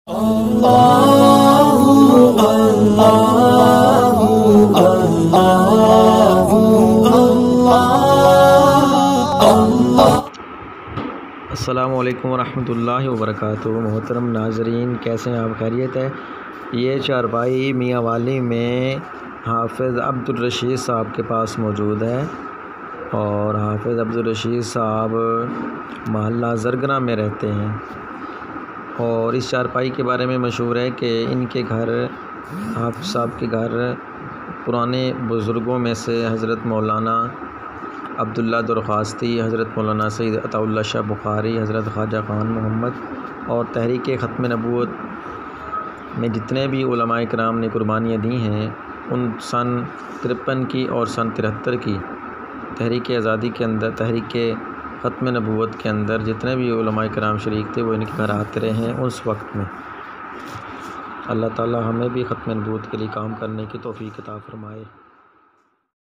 السلام علیکم ورحمۃ اللہ وبرکاتہ۔ محترم ناظرین، کیسے ہیں آپ؟ خیریت ہے؟ یہ چارپائی میاں والی میں حافظ عبدالرشید صاحب کے پاس موجود ہے، اور حافظ عبدالرشید صاحب محلہ زرگرہ میں رہتے ہیں، اور اس چارپائی کے بارے میں مشہور ہے کہ ان کے گھر، حافظ صاحب کے گھر، پرانے بزرگوں میں سے حضرت مولانا عبداللہ درخواستی، حضرت مولانا سید عطا اللہ شاہ بخاری، حضرت خواجہ خان محمد اور تحریک ختم نبوت میں جتنے بھی علماء کرام نے قربانیاں دی ہیں، ان سن 53 کی اور سن 73 کی تحریک آزادی کے اندر، تحریک ختم نبوت کے اندر جتنے بھی علماء کرام شریک تھے، وہ ان کے گھر آتے رہے ہیں اس وقت میں۔ اللہ تعالی ہمیں بھی ختم نبوت کے لیے کام کرنے کی توفیق عطا فرمائے۔